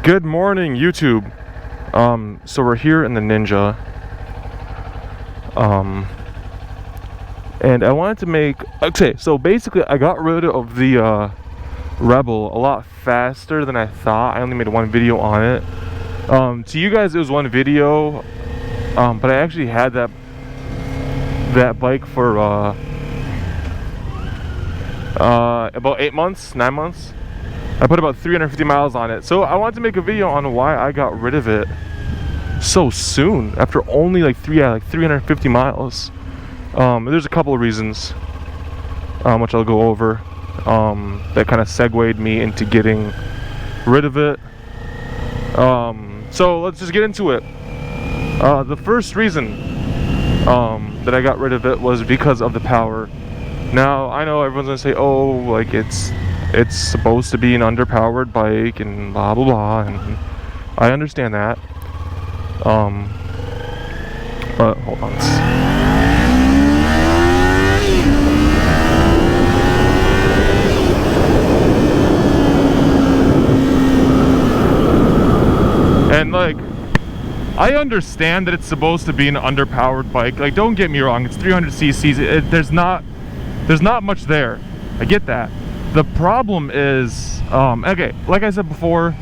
Good morning, YouTube. So we're here in the Ninja. And I wanted to make... Okay, so basically I got rid of the Rebel a lot faster than I thought. I only made one video on it. To you guys it was one video, but I actually had that bike for about 8 months, 9 months. I put about 350 miles on it. So I wanted to make a video on why I got rid of it so soon after only like 350 miles. There's a couple of reasons, which I'll go over, that kind of segued me into getting rid of it. So let's just get into it. The first reason that I got rid of it was because of the power. Now I know everyone's gonna say, oh, like it's supposed to be an underpowered bike and blah blah blah, and I understand that. But hold on. And like, I understand that it's supposed to be an underpowered bike. Like, don't get me wrong, it's 300 cc's. There's not much there. I get that. The problem is, okay, like I said before,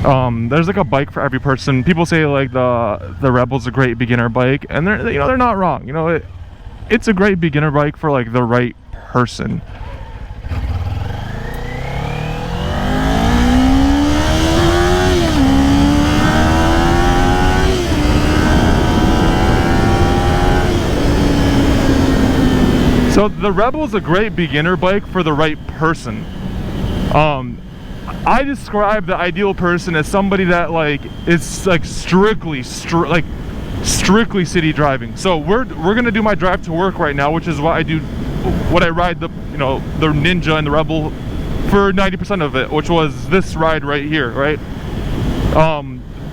there's like a bike for every person. People say like the Rebel's a great beginner bike, and they're not wrong. You know, it's a great beginner bike for like the right person. So the Rebel is a great beginner bike for the right person. I describe the ideal person as somebody that like is like strictly city driving. So we're gonna do my drive to work right now, which is what I do. What I ride the Ninja and the Rebel for 90% of it, which was this ride right here, right?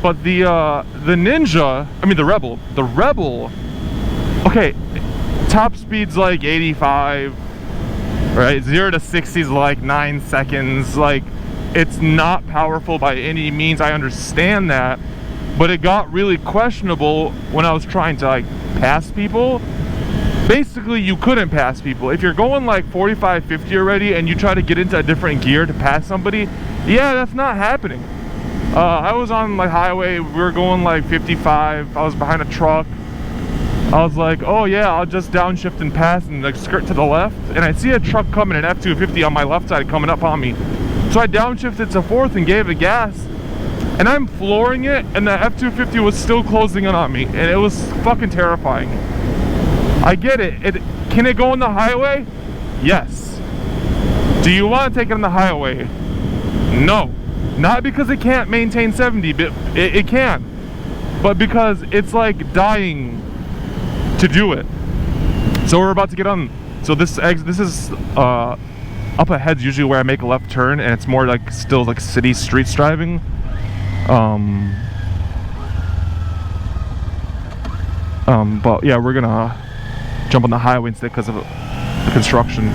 But the Ninja, I mean the Rebel, okay. Top speed's like 85, right? 0 to 60 is like 9 seconds. Like, it's not powerful by any means. I understand that, but it got really questionable when I was trying to like pass people. Basically, you couldn't pass people. If you're going like 45, 50 already and you try to get into a different gear to pass somebody, yeah, that's not happening. I was on like highway, we were going like 55, I was behind a truck. I was like, oh yeah, I'll just downshift and pass and like skirt to the left, and I see a truck coming, an F-250 on my left side coming up on me. So I downshifted to fourth and gave it gas, and I'm flooring it, and the F-250 was still closing in on me, and it was fucking terrifying. I get it. Can it go on the highway? Yes. Do you want to take it on the highway? No. Not because it can't maintain 70, but it can, but because it's like dying to do it. So we're about to get on. So this is up ahead's usually where I make a left turn, and it's more like still like city streets driving. But yeah, we're gonna jump on the highway instead because of the construction.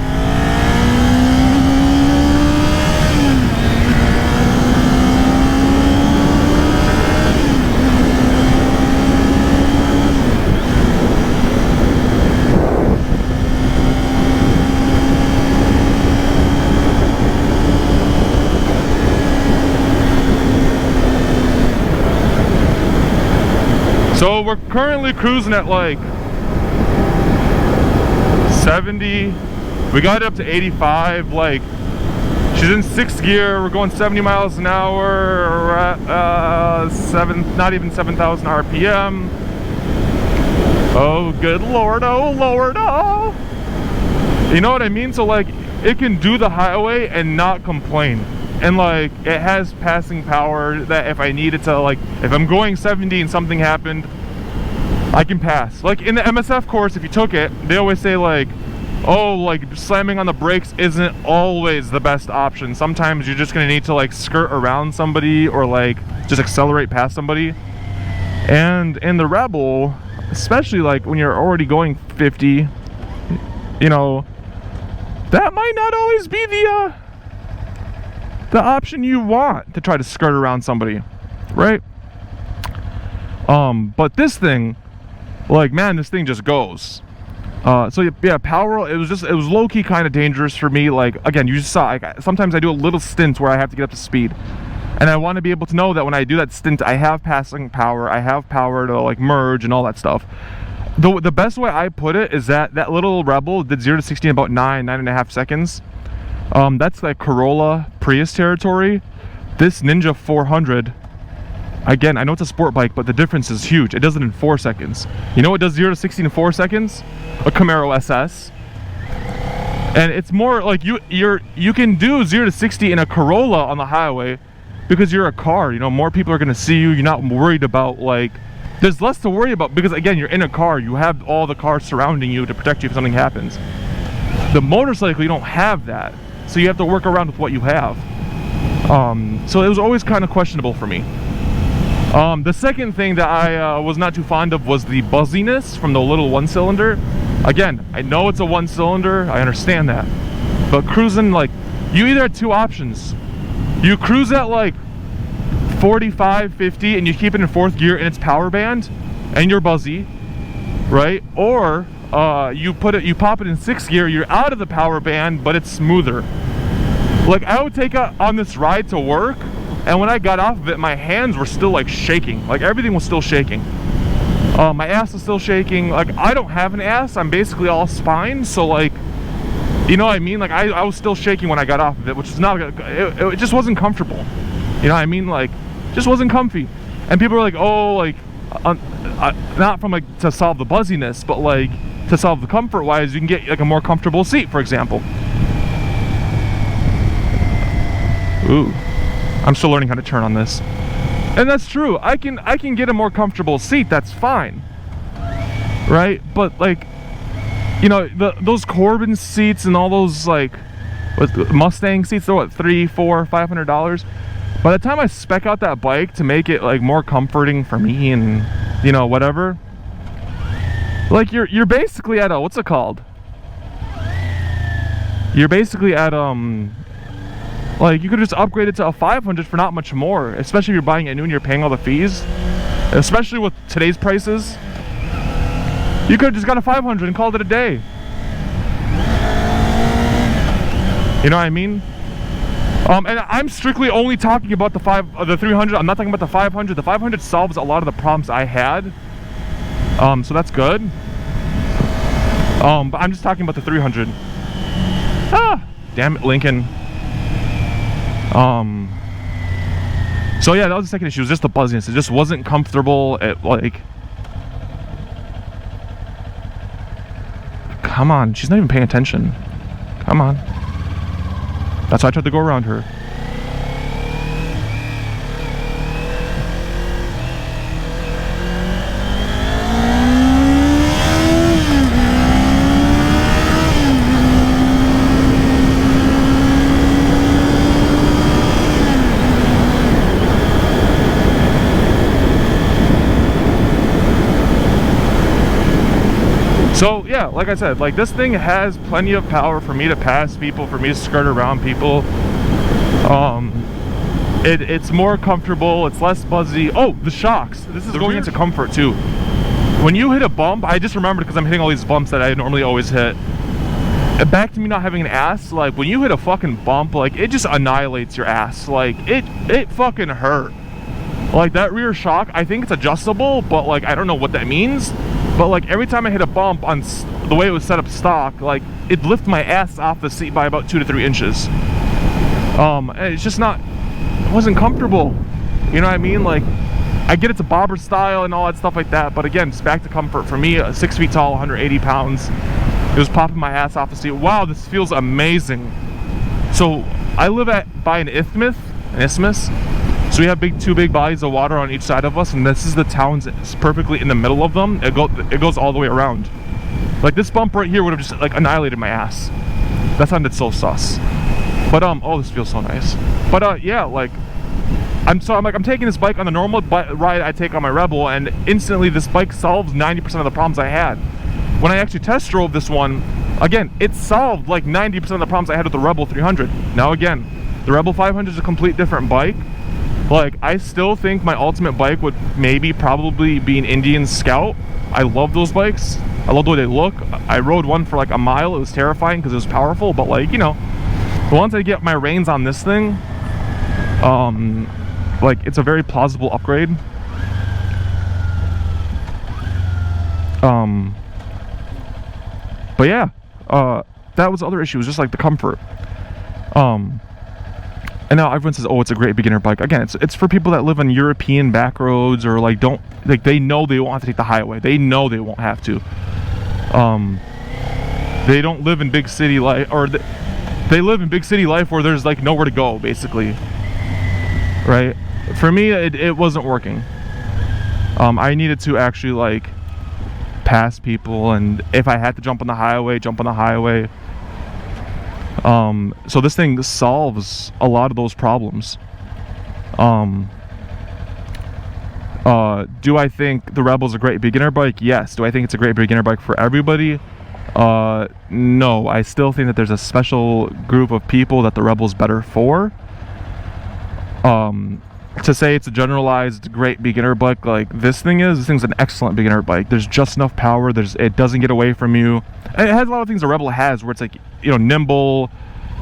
So we're currently cruising at like 70. We got it up to 85. Like, she's in 6th gear. We're going 70 miles an hour. We're at not even 7,000 RPM. Oh, good Lord, oh Lord, oh. You know what I mean? So like, it can do the highway and not complain. And like, it has passing power that if I needed to, like, if I'm going 70 and something happened, I can pass. Like in the MSF course, if you took it, they always say like, oh, like slamming on the brakes isn't always the best option. Sometimes you're just gonna need to like skirt around somebody or like just accelerate past somebody. And in the Rebel, especially like when you're already going 50, you know, that might not always be the the option you want to try to skirt around somebody, right? But this thing, like, man, this thing just goes. So yeah, power, it was low-key kind of dangerous for me. Like, again, you just saw, like, sometimes I do a little stint where I have to get up to speed, and I want to be able to know that when I do that stint, I have passing power, I have power to, like, merge and all that stuff. The best way I put it is that little Rebel did 0 to 60 in about 9.5 seconds. That's like Corolla Prius territory. This Ninja 400, again, I know it's a sport bike, but the difference is huge. It does it in 4 seconds. You know what does 0 to 60 in 4 seconds? A Camaro SS. And it's more like you can do 0 to 60 in a Corolla on the highway because you're a car. You know, more people are gonna see you. You're not worried about, like, there's less to worry about because, again, you're in a car. You have all the cars surrounding you to protect you if something happens. The motorcycle, you don't have that, so you have to work around with what you have. So it was always kind of questionable for me. The second thing that I was not too fond of was the buzziness from the little one-cylinder. Again, I know it's a one-cylinder, I understand that, but cruising, like, you either have two options. You cruise at like 45, 50, and you keep it in 4th gear and it's power band and you're buzzy, right? Or you pop it in 6th gear, you're out of the power band, but it's smoother. Like, I would take on this ride to work, and when I got off of it, my hands were still, like, shaking. Like, everything was still shaking. My ass was still shaking. Like, I don't have an ass, I'm basically all spine, so, like, you know what I mean? Like, I was still shaking when I got off of it, which is not, it just wasn't comfortable. You know what I mean? Like, just wasn't comfy. And people were like, oh, like, not from, like, to solve the buzziness, but, like, to solve the comfort wise, you can get, like, a more comfortable seat, for example. Ooh, I'm still learning how to turn on this. And that's true. I can get a more comfortable seat, that's fine, right? But, like, you know, those Corbin seats and all those, like, Mustang seats, they're what, $300, $400, $500. By the time I spec out that bike to make it, like, more comforting for me and, you know, whatever, like, you're basically at a, what's it called? You're basically at, like, you could just upgrade it to a 500 for not much more, especially if you're buying it new and you're paying all the fees, especially with today's prices. You could have just got a 500 and called it a day. You know what I mean? And I'm strictly only talking about the 300. I'm not talking about the 500. The 500 solves a lot of the problems I had. So that's good. But I'm just talking about the 300. Ah, damn it, Lincoln. So yeah, that was the second issue. It was just the buzziness. It just wasn't comfortable. It, like, come on, she's not even paying attention. Come on. That's why I tried to go around her. So yeah, like I said, like, this thing has plenty of power for me to pass people, for me to skirt around people. It's more comfortable, it's less buzzy. Oh, the shocks. This is going into comfort too. When you hit a bump, I just remembered because I'm hitting all these bumps that I normally always hit. Back to me not having an ass, like, when you hit a fucking bump, like, it just annihilates your ass. Like, it fucking hurt. Like, that rear shock, I think it's adjustable, but, like, I don't know what that means. But, like, every time I hit a bump on the way it was set up stock, like, it lifted my ass off the seat by about 2 to 3 inches. And it's just not, it wasn't comfortable. You know what I mean? Like, I get it's a bobber style and all that stuff like that, but again, it's back to comfort. For me, 6 feet tall, 180 pounds, it was popping my ass off the seat. Wow, this feels amazing. So, I live by an isthmus. So we have two big bodies of water on each side of us, and this is the town's perfectly in the middle of them. It goes all the way around. Like, this bump right here would have just, like, annihilated my ass. That sounded so sus. But oh, this feels so nice. But yeah, like, I'm taking this bike on the normal ride I take on my Rebel, and instantly this bike solves 90% of the problems I had. When I actually test drove this one, again, it solved like 90% of the problems I had with the Rebel 300. Now again, The Rebel 500 is a complete different bike. Like, I still think my ultimate bike would maybe probably be an Indian Scout. I love those bikes. I love the way they look. I rode one for like a mile. It was terrifying because it was powerful, but like, you know, once I get my reins on this thing, like, it's a very plausible upgrade. But yeah, that was the other issue, was just like the comfort. And now everyone says, oh, it's a great beginner bike. Again, it's for people that live on European back roads, or like they know they won't have to take the highway. They know they won't have to. They don't live in big city life, or they live in big city life where there's like nowhere to go, basically. Right? For me, it wasn't working. I needed to actually like pass people, and if I had to jump on the highway, jump on the highway. So this thing solves a lot of those problems. Do I think the Rebel's a great beginner bike? Yes. Do I think it's a great beginner bike for everybody? No. I still think that there's a special group of people that the Rebel's better for. To say it's a generalized great beginner bike like this thing's an excellent beginner bike. There's just enough power. It doesn't get away from you. And it has a lot of things the Rebel has, where it's like, you know, nimble,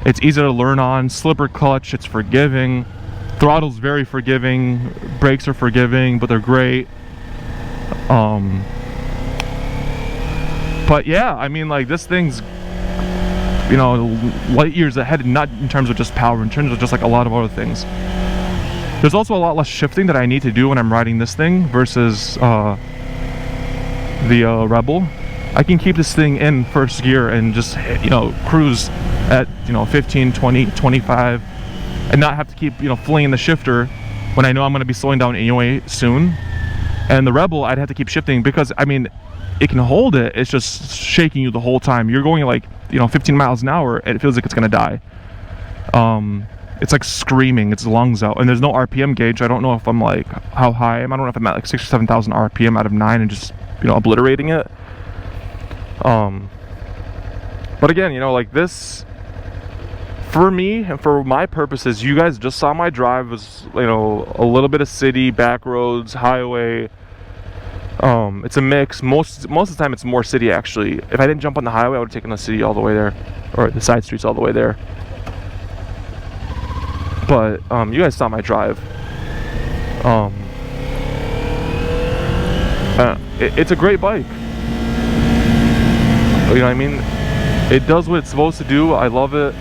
it's easy to learn on, slipper clutch, it's forgiving, throttle's very forgiving, brakes are forgiving, but they're great. But yeah, I mean, like, this thing's, you know, light years ahead, not in terms of just power, in terms of just like a lot of other things. There's also a lot less shifting that I need to do when I'm riding this thing versus the Rebel. I can keep this thing in first gear and just, you know, cruise at, you know, 15, 20, 25, and not have to keep, you know, flinging the shifter when I know I'm going to be slowing down anyway soon. And the Rebel, I'd have to keep shifting because, I mean, it can hold it, it's just shaking you the whole time. You're going like, you know, 15 miles an hour and it feels like it's going to die. It's like screaming its lungs out, and there's no RPM gauge. I don't know if I'm like, how high I am. I don't know if I'm at like 6,000 or 7,000 RPM out of 9 and just, you know, obliterating it. But again, you know, like this, for me and for my purposes, you guys just saw my drive was, you know, a little bit of city, back roads, highway. It's a mix. Most of the time it's more city, actually. If I didn't jump on the highway, I would have taken the city all the way there, or the side streets all the way there. But you guys saw my drive. It's a great bike. You know what I mean? It does what it's supposed to do. I love it.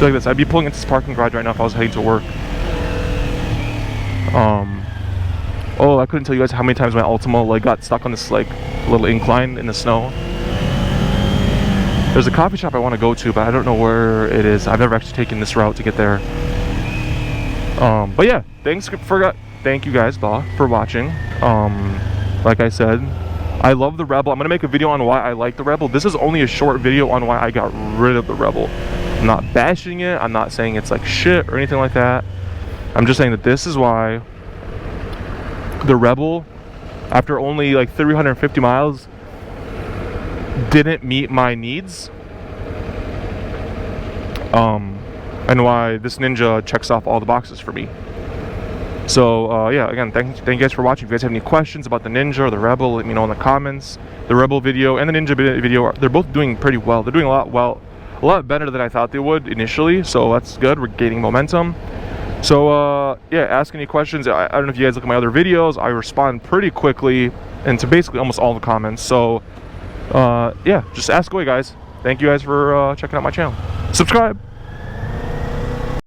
Like this, I'd be pulling into this parking garage right now if I was heading to work. Oh, I couldn't tell you guys how many times my Altima like got stuck on this like little incline in the snow. There's a coffee shop I want to go to, but I don't know where it is. I've never actually taken this route to get there. But yeah, thank you guys for watching. Like I said, I love the Rebel. I'm gonna make a video on why I like the Rebel. This is only a short video on why I got rid of the Rebel. I'm not bashing it. I'm not saying it's like shit or anything like that. I'm just saying that this is why the Rebel, after only like 350 miles, didn't meet my needs. And why this Ninja checks off all the boxes for me. So yeah, again, thank you guys for watching. If you guys have any questions about the Ninja or the Rebel, let me know in the comments. The Rebel video and the Ninja video, they're both doing pretty well. They're doing a lot better than I thought they would initially, so that's good. We're gaining momentum. So yeah, ask any questions. I don't know if you guys look at my other videos. I respond pretty quickly and to basically almost all the comments. So yeah, just ask away, guys. Thank you guys for checking out my channel. Subscribe.